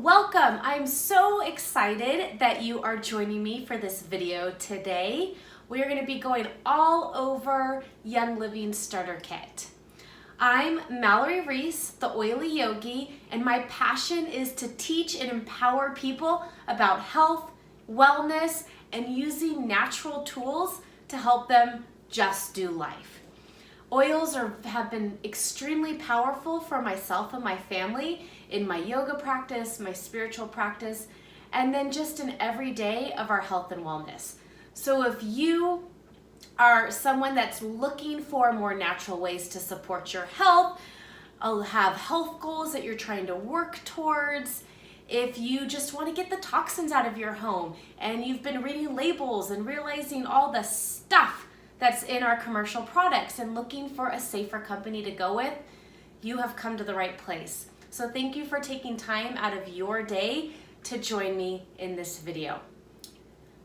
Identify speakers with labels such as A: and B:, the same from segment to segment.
A: Welcome! I'm so excited that you are joining me for this video today. We are going to be going all over Young Living Starter Kit. I'm Mallory Reese, the Oily Yogi, and my passion is to teach and empower people about health, wellness, and using natural tools to help them just do life. Oils have been extremely powerful for myself and my family in my yoga practice, my spiritual practice, and then just in every day of our health and wellness. So if you are someone that's looking for more natural ways to support your health, have health goals that you're trying to work towards, if you just want to get the toxins out of your home and you've been reading labels and realizing all the stuff that's in our commercial products and looking for a safer company to go with, you have come to the right place. So thank you for taking time out of your day to join me in this video.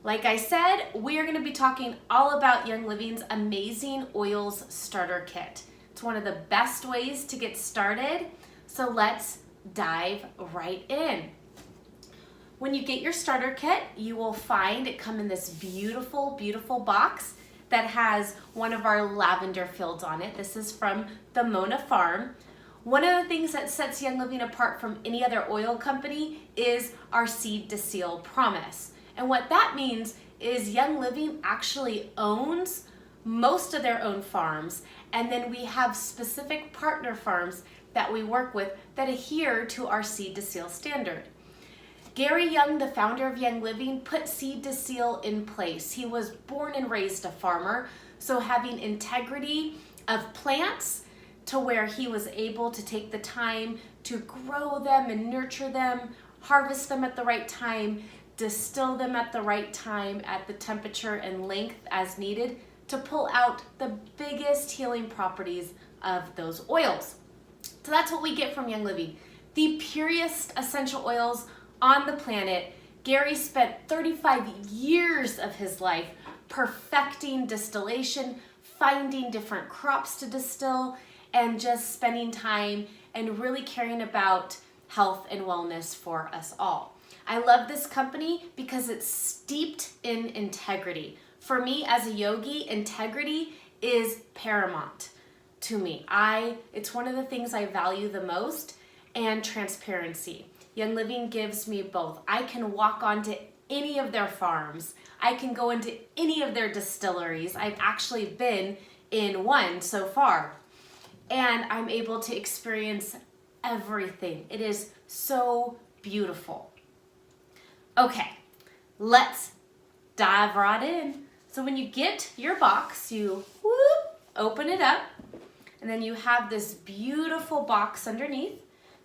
A: Like I said, we are going to be talking all about Young Living's Amazing Oils Starter Kit. It's one of the best ways to get started, so let's dive right in. When you get your starter kit, you will find it come in this beautiful, beautiful box that has one of our lavender fields on it. This is from the Mona Farm. One of the things that sets Young Living apart from any other oil company is our seed to seal promise. And what that means is Young Living actually owns most of their own farms, and then we have specific partner farms that we work with that adhere to our seed to seal standard. Gary Young, the founder of Young Living, put seed to seal in place. He was born and raised a farmer, so having integrity of plants to where he was able to take the time to grow them and nurture them, harvest them at the right time, distill them at the right time at the temperature and length as needed to pull out the biggest healing properties of those oils. So that's what we get from Young Living. The purest essential oils on the planet. Gary spent 35 years of his life perfecting distillation, finding different crops to distill, and just spending time and really caring about health and wellness for us all. I love this company because it's steeped in integrity. For me as a yogi, integrity is paramount to me. It's one of the things I value the most, and transparency. Young Living gives me both. I can walk onto any of their farms. I can go into any of their distilleries. I've actually been in one so far, and I'm able to experience everything. It is so beautiful. Okay, let's dive right in. So when you get your box, you open it up, and then you have this beautiful box underneath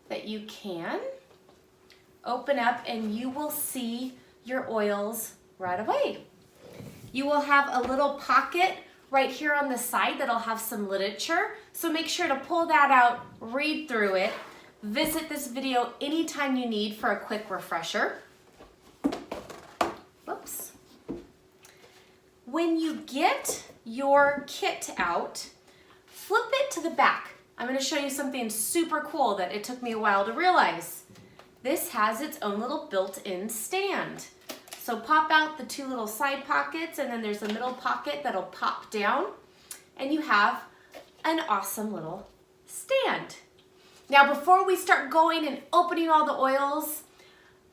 A: that you can open up, and you will see your oils right away. You will have a little pocket right here on the side that'll have some literature, so make sure to pull that out, read through it, visit this video anytime you need for a quick refresher. Whoops. When you get your kit out, flip it to the back. I'm going to show you something super cool that it took me a while to realize. This has its own little built-in stand. So pop out the two little side pockets, and then there's a middle pocket that'll pop down, and you have an awesome little stand. Now before we start going and opening all the oils,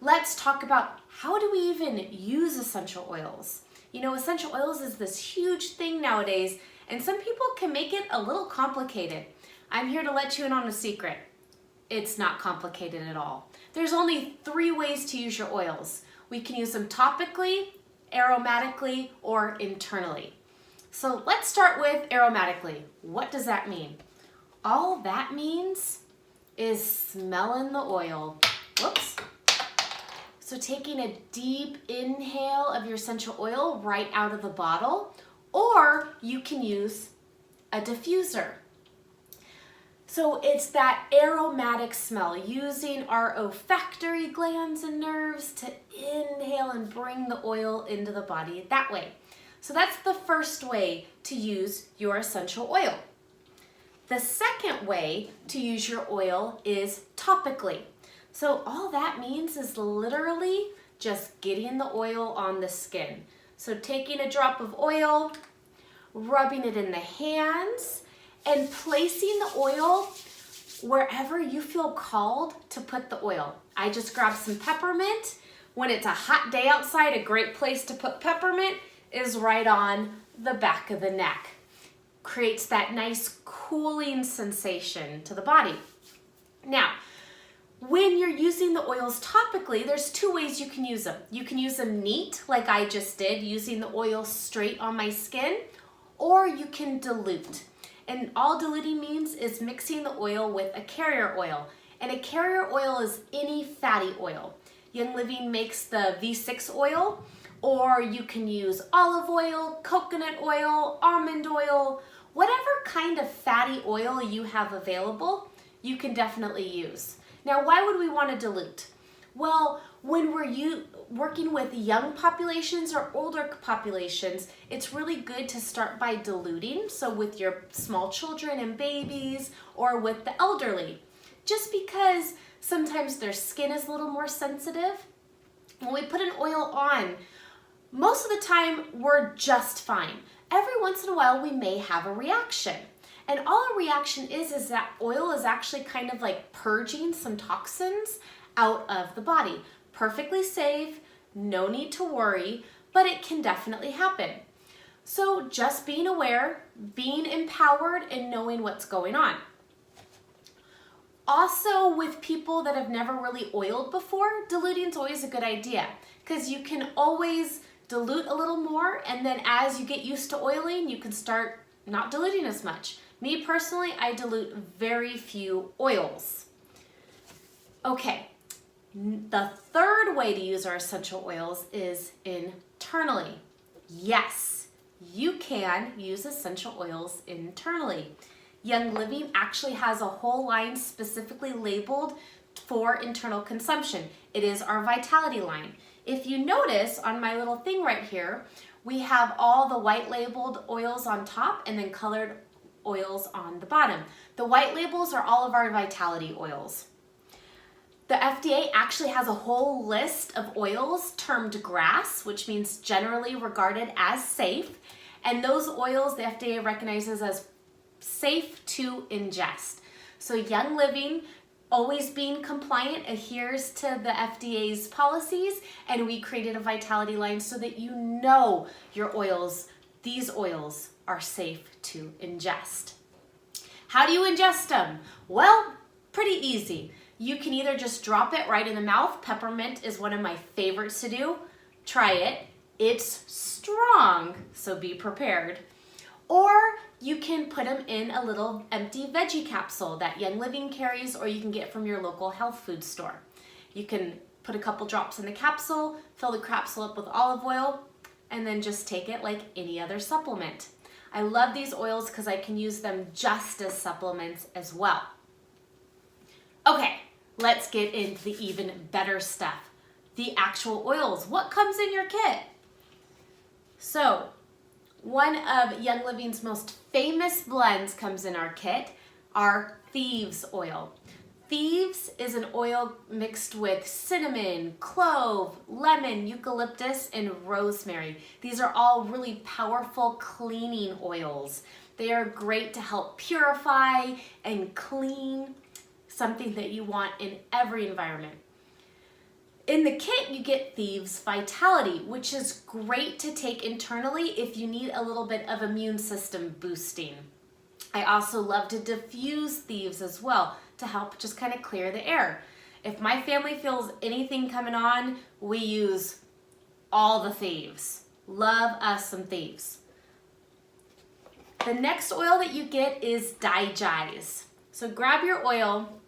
A: let's talk about how do we even use essential oils. You know, essential oils is this huge thing nowadays, and some people can make it a little complicated. I'm here to let you in on a secret. It's not complicated at all. There's only 3 ways to use your oils. We can use them topically, aromatically, or internally. So let's start with aromatically. What does that mean? All that means is smelling the oil. Whoops. So taking a deep inhale of your essential oil right out of the bottle, or you can use a diffuser. So it's that aromatic smell, using our olfactory glands and nerves to inhale and bring the oil into the body that way. So that's the first way to use your essential oil. The second way to use your oil is topically. So all that means is literally just getting the oil on the skin. So taking a drop of oil, rubbing it in the hands, and placing the oil wherever you feel called to put the oil. I just grabbed some peppermint. When it's a hot day outside, a great place to put peppermint is right on the back of the neck. Creates that nice cooling sensation to the body. Now, when you're using the oils topically, there's two ways you can use them. You can use them neat, like I just did, using the oil straight on my skin, or you can dilute. And all diluting means is mixing the oil with a carrier oil. And a carrier oil is any fatty oil. Young Living makes the V6 oil, or you can use olive oil, coconut oil, almond oil, whatever kind of fatty oil you have available, you can definitely use. Now, why would we want to dilute? Well, when we're working with young populations or older populations, it's really good to start by diluting. So with your small children and babies, or with the elderly, just because sometimes their skin is a little more sensitive. When we put an oil on, most of the time we're just fine. Every once in a while we may have a reaction. And all a reaction is that oil is actually kind of like purging some toxins out of the body. Perfectly safe, no need to worry, but it can definitely happen. So just being aware, being empowered, and knowing what's going on. Also, with people that have never really oiled before, diluting is always a good idea because you can always dilute a little more, and then as you get used to oiling, you can start not diluting as much. Me personally, I dilute very few oils. Okay, the third way to use our essential oils is internally. Yes, you can use essential oils internally. Young Living actually has a whole line specifically labeled for internal consumption. It is our Vitality line. If you notice on my little thing right here, we have all the white labeled oils on top and then colored oils on the bottom. The white labels are all of our Vitality oils. The FDA actually has a whole list of oils termed GRAS, which means generally regarded as safe. And those oils the FDA recognizes as safe to ingest. So Young Living, always being compliant, adheres to the FDA's policies, and we created a Vitality line so that you know your oils, these oils, are safe to ingest. How do you ingest them? Well, pretty easy. You can either just drop it right in the mouth. Peppermint is one of my favorites to do. Try it. It's strong, so be prepared. Or you can put them in a little empty veggie capsule that Young Living carries, or you can get from your local health food store. You can put a couple drops in the capsule, fill the capsule up with olive oil, and then just take it like any other supplement. I love these oils because I can use them just as supplements as well. Okay, let's get into the even better stuff. The actual oils. What comes in your kit? So, one of Young Living's most famous blends comes in our kit, our Thieves oil. Thieves is an oil mixed with cinnamon, clove, lemon, eucalyptus, and rosemary. These are all really powerful cleaning oils. They are great to help purify and clean, something that you want in every environment. In the kit, you get Thieves Vitality, which is great to take internally if you need a little bit of immune system boosting. I also love to diffuse Thieves as well to help just kind of clear the air. If my family feels anything coming on, we use all the Thieves. Love us some Thieves. The next oil that you get is Digestive. So grab your oil.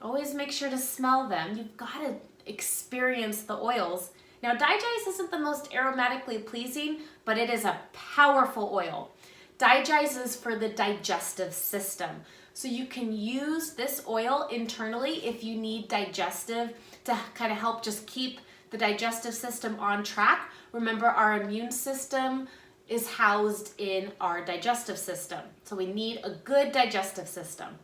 A: Always make sure to smell them. You've got to experience the oils. Now, Digestive isn't the most aromatically pleasing, but it is a powerful oil. Digestive is for the digestive system. So you can use this oil internally if you need digestive to kind of help just keep the digestive system on track. Remember, our immune system is housed in our digestive system. So we need a good digestive system.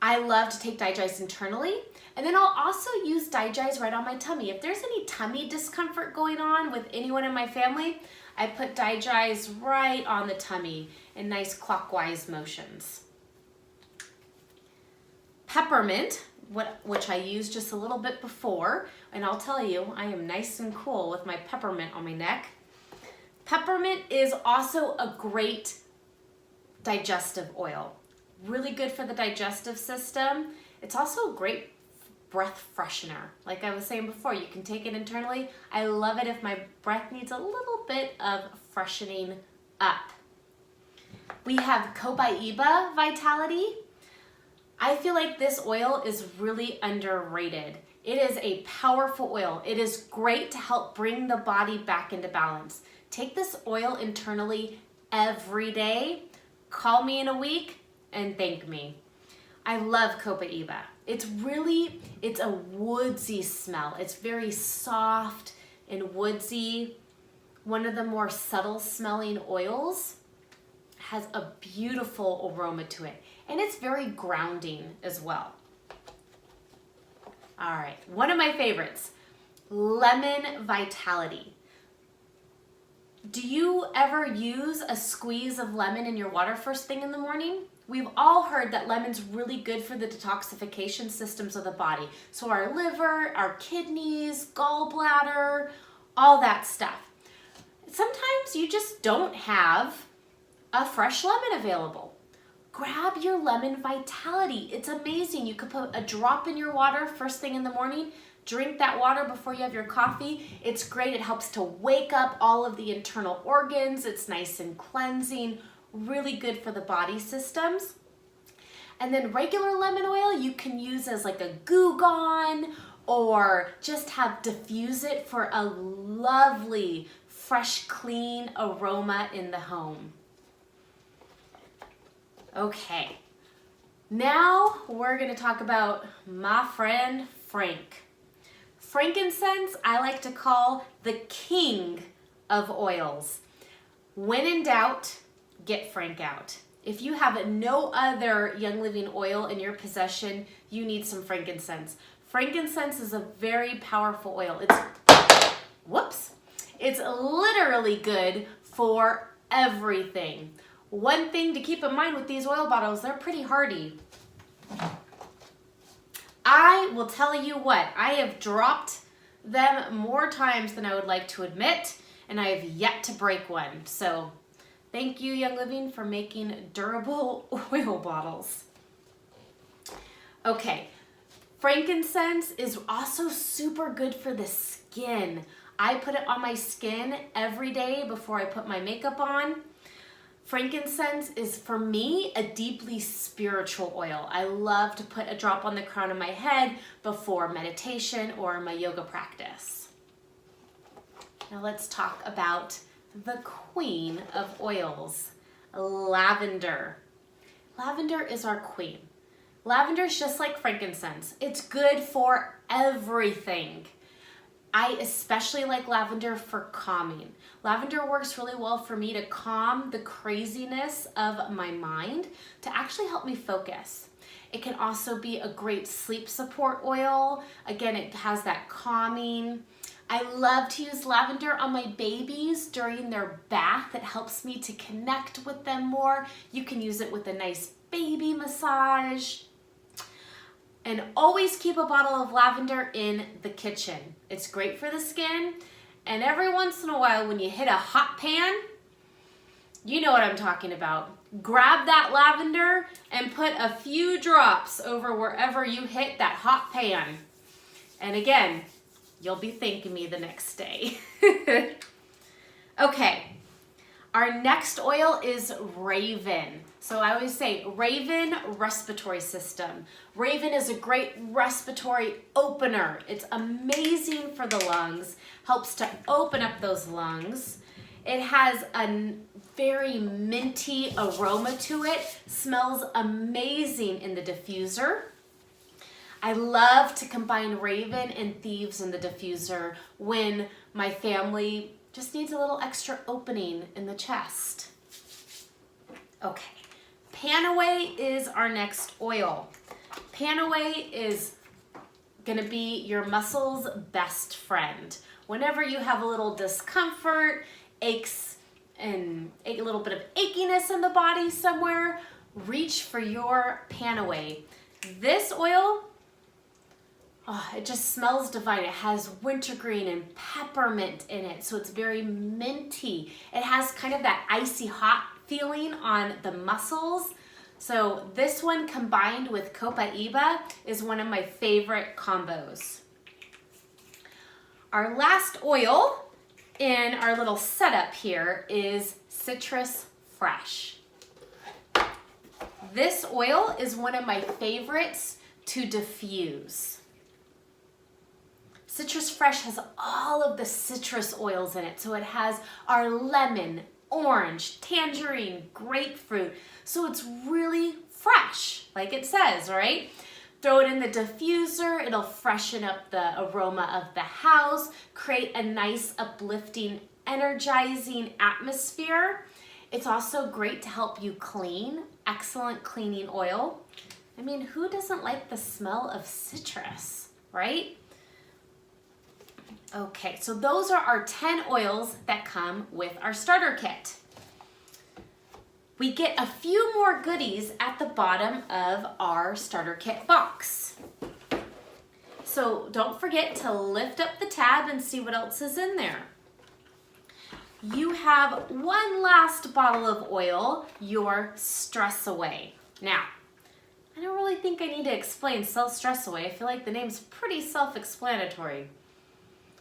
A: I love to take Digest internally, and then I'll also use Digest right on my tummy. If there's any tummy discomfort going on with anyone in my family, I put Digest right on the tummy in nice clockwise motions. Peppermint, which I used just a little bit before, and I'll tell you, I am nice and cool with my peppermint on my neck. Peppermint is also a great digestive oil. Really good for the digestive system. It's also a great breath freshener. Like I was saying before, you can take it internally. I love it if my breath needs a little bit of freshening up. We have Copaiba Vitality. I feel like this oil is really underrated. It is a powerful oil. It is great to help bring the body back into balance. Take this oil internally every day. Call me in a week and thank me. I love Copaiba. It's a woodsy smell. It's very soft and woodsy. One of the more subtle smelling oils. Has a beautiful aroma to it. And it's very grounding as well. All right, one of my favorites, Lemon Vitality. Do you ever use a squeeze of lemon in your water first thing in the morning? We've all heard that lemon's really good for the detoxification systems of the body. So our liver, our kidneys, gallbladder, all that stuff. Sometimes you just don't have a fresh lemon available. Grab your Lemon Vitality. It's amazing. You could put a drop in your water first thing in the morning. Drink that water before you have your coffee. It's great. It helps to wake up all of the internal organs. It's nice and cleansing. Really good for the body systems. And then regular lemon oil you can use as like a Goo Gone or just diffuse it for a lovely, fresh, clean aroma in the home. Okay, now we're gonna talk about my friend Frank. Frankincense, I like to call the king of oils. When in doubt, get Frank out. If you have no other Young Living oil in your possession, you need some frankincense. Frankincense is a very powerful oil. It's literally good for everything. One thing to keep in mind with these oil bottles, they're pretty hardy. I will tell you what, I have dropped them more times than I would like to admit, and I have yet to break one. So thank you, Young Living, for making durable oil bottles. Okay, frankincense is also super good for the skin. I put it on my skin every day before I put my makeup on. Frankincense is, for me, a deeply spiritual oil. I love to put a drop on the crown of my head before meditation or my yoga practice. Now let's talk about the queen of oils, lavender. Lavender is our queen. Lavender is just like frankincense. It's good for everything. I especially like lavender for calming. Lavender works really well for me to calm the craziness of my mind, to actually help me focus. It can also be a great sleep support oil. Again, it has that calming. I love to use lavender on my babies during their bath. It helps me to connect with them more. You can use it with a nice baby massage. And always keep a bottle of lavender in the kitchen. It's great for the skin. And every once in a while when you hit a hot pan, you know what I'm talking about. Grab that lavender and put a few drops over wherever you hit that hot pan. And again, you'll be thanking me the next day. Okay, our next oil is Raven. So I always say Raven respiratory system. Raven is a great respiratory opener. It's amazing for the lungs, helps to open up those lungs. It has a very minty aroma to it, smells amazing in the diffuser. I love to combine Raven and Thieves in the diffuser when my family just needs a little extra opening in the chest. Okay. PanAway is our next oil. PanAway is gonna be your muscle's best friend. Whenever you have a little discomfort, aches, and a little bit of achiness in the body somewhere, reach for your PanAway. This oil, oh, it just smells divine. It has wintergreen and peppermint in it, so it's very minty. It has kind of that icy hot feeling on the muscles. So this one combined with Copaiba is one of my favorite combos. Our last oil in our little setup here is Citrus Fresh. This oil is one of my favorites to diffuse. Citrus Fresh has all of the citrus oils in it. So it has our lemon, orange, tangerine, grapefruit. So it's really fresh, like it says, right? Throw it in the diffuser. It'll freshen up the aroma of the house, create a nice, uplifting, energizing atmosphere. It's also great to help you clean. Excellent cleaning oil. I mean, who doesn't like the smell of citrus, right? Okay, so those are our 10 oils that come with our starter kit. We get a few more goodies at the bottom of our starter kit box. So don't forget to lift up the tab and see what else is in there. You have one last bottle of oil, your Stress Away. Now, I don't really think I need to explain Stress Away. I feel like the name's pretty self-explanatory.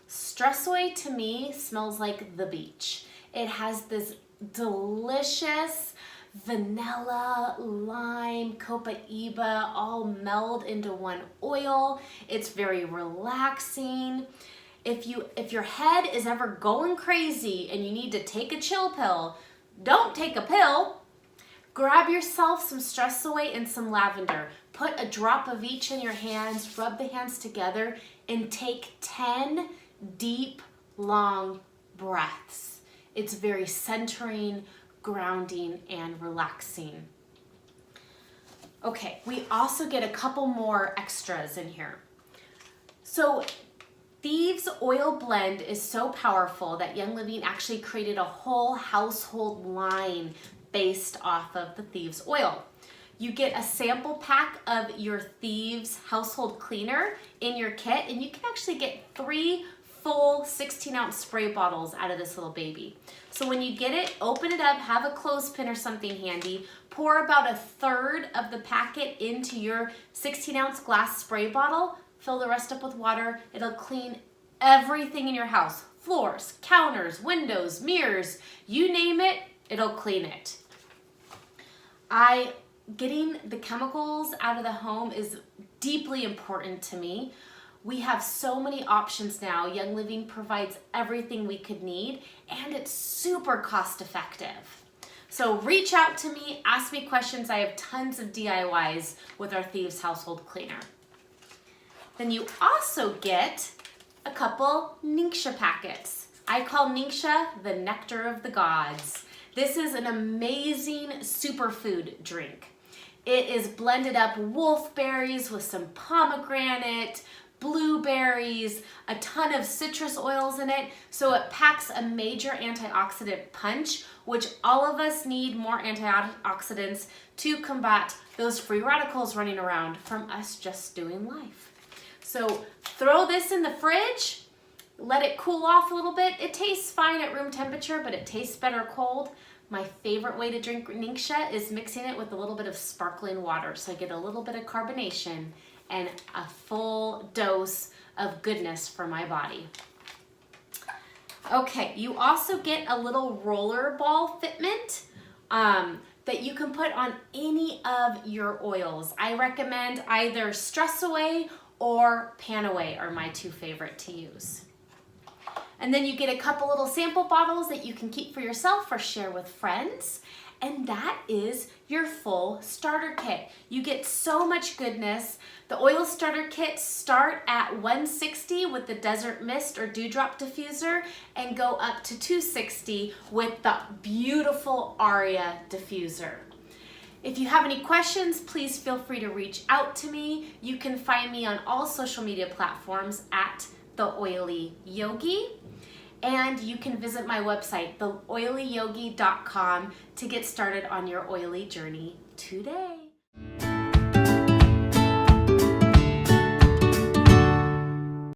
A: Stress Away to me smells like the beach. It has this delicious vanilla, lime, Copaiba all meld into one oil. It's very relaxing. If your head is ever going crazy and you need to take a chill pill, don't take a pill. Grab yourself some Stress Away and some lavender. Put a drop of each in your hands, rub the hands together, and take 10 deep, long breaths. It's very centering, grounding, and relaxing. Okay, we also get a couple more extras in here. So Thieves oil blend is so powerful that Young Living actually created a whole household line based off of the Thieves oil. You get a sample pack of your Thieves household cleaner in your kit, and you can actually get 3 full 16-ounce spray bottles out of this little baby. So when you get it, open it up, have a clothespin or something handy, pour about 1/3 of the packet into your 16-ounce glass spray bottle, fill the rest up with water. It'll clean everything in your house. Floors, counters, windows, mirrors, you name it, it'll clean it. Getting the chemicals out of the home is deeply important to me. We have so many options now. Young Living provides everything we could need, and it's super cost effective. So reach out to me, ask me questions. I have tons of DIYs with our Thieves household cleaner. Then you also get a couple Ningxia packets. I call Ningxia the nectar of the gods. This is an amazing superfood drink. It is blended up wolfberries with some pomegranate, blueberries, a ton of citrus oils in it. So it packs a major antioxidant punch, which all of us need more antioxidants to combat those free radicals running around from us just doing life. So throw this in the fridge, let it cool off a little bit. It tastes fine at room temperature, but it tastes better cold. My favorite way to drink Ningxia is mixing it with a little bit of sparkling water. So I get a little bit of carbonation and a full dose of goodness for my body. Okay, you also get a little Rollerball fitment that you can put on any of your oils. I recommend either Stress Away or PanAway are my 2 favorite to use. And then you get a couple little sample bottles that you can keep for yourself or share with friends. And that is your full starter kit. You get so much goodness. The oil starter kits start at $160 with the Desert Mist or Dewdrop diffuser and go up to $260 with the beautiful Aria diffuser. If you have any questions, please feel free to reach out to me. You can find me on all social media platforms at The Oily Yogi. And you can visit my website, theoilyyogi.com, to get started on your oily journey today.